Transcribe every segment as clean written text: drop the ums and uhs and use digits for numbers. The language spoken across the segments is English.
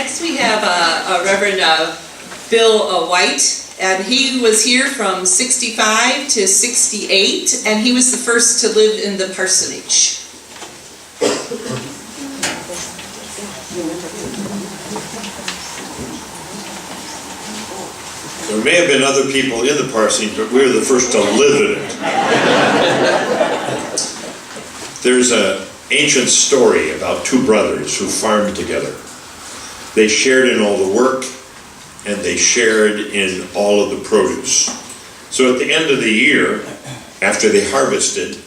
Next we have Reverend Bill White, and he was here from 65 to 68, and he was the first to live in the parsonage. There may have been other people in the parsonage, but we were the first to live in it. There's an ancient story about two brothers who farmed together. They shared in all the work, and they shared in all of the produce. So at the end of the year, after they harvested,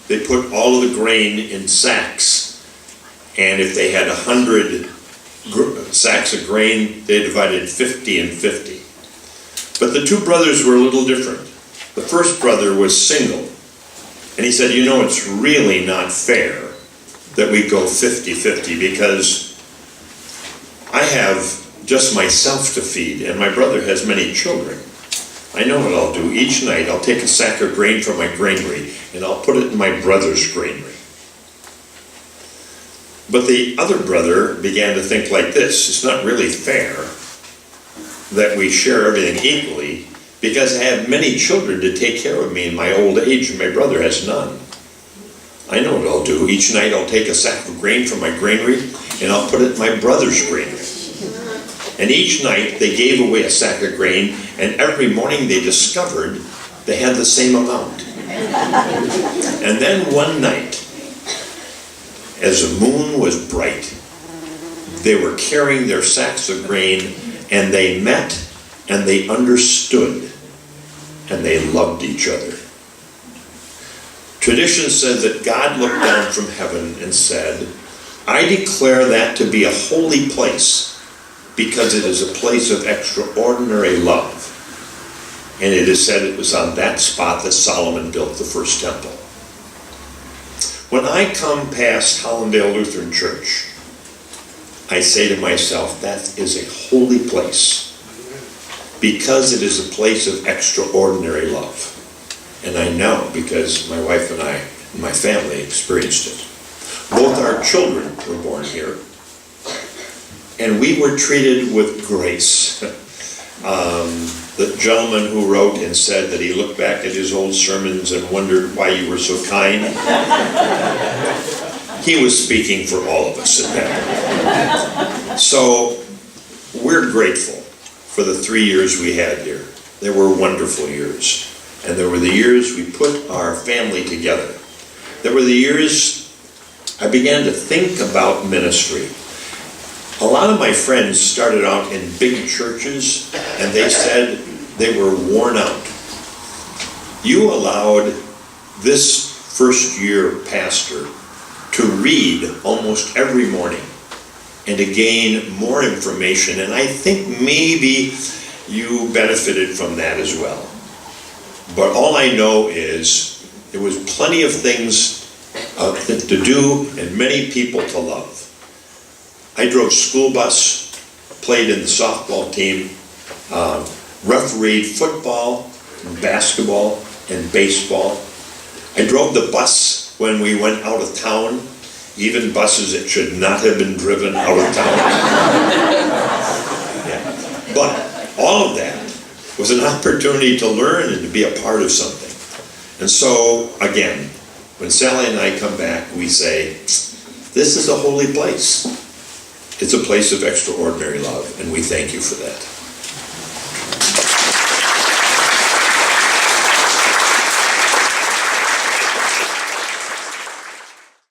they put all of the grain in sacks. And if they had 100 sacks of grain, they divided 50 and 50. But the two brothers were a little different. The first brother was single, and he said, you know, it's really not fair that we go 50-50 because I have just myself to feed, and my brother has many children. I know what I'll do. Each night I'll take a sack of grain from my granary, and I'll put it in my brother's granary. But the other brother began to think like this: it's not really fair that we share everything equally, because I have many children to take care of me in my old age, and my brother has none. I know what I'll do. Each night I'll take a sack of grain from my granary, and I'll put it in my brother's granary. And each night they gave away a sack of grain, and every morning they discovered they had the same amount. And then one night, as the moon was bright, they were carrying their sacks of grain, and they met, and they understood, and they loved each other. Tradition says that God looked down from heaven and said, I declare that to be a holy place, because it is a place of extraordinary love. And it is said it was on that spot that Solomon built the first temple. When I come past Hollandale Lutheran Church, I say to myself, that is a holy place, because it is a place of extraordinary love. And I know, because my wife and I and my family experienced it. Both our children were born here, and we were treated with grace. The gentleman who wrote and said that he looked back at his old sermons and wondered why you were so kind, he was speaking for all of us at that point. So we're grateful for the 3 years we had here. They were wonderful years. And there were the years we put our family together. There were the years I began to think about ministry. A lot of my friends started out in big churches, and they said they were worn out. You allowed this first-year pastor to read almost every morning and to gain more information, and I think maybe you benefited from that as well. But all I know is there was plenty of things to do and many people to love. I drove school bus, played in the softball team, refereed football, basketball, and baseball. I drove the bus when we went out of town, even buses that should not have been driven out of town. Yeah. But all of that was an opportunity to learn and to be a part of something. And so, again, when Sally and I come back, we say, this is a holy place. It's a place of extraordinary love, and we thank you for that.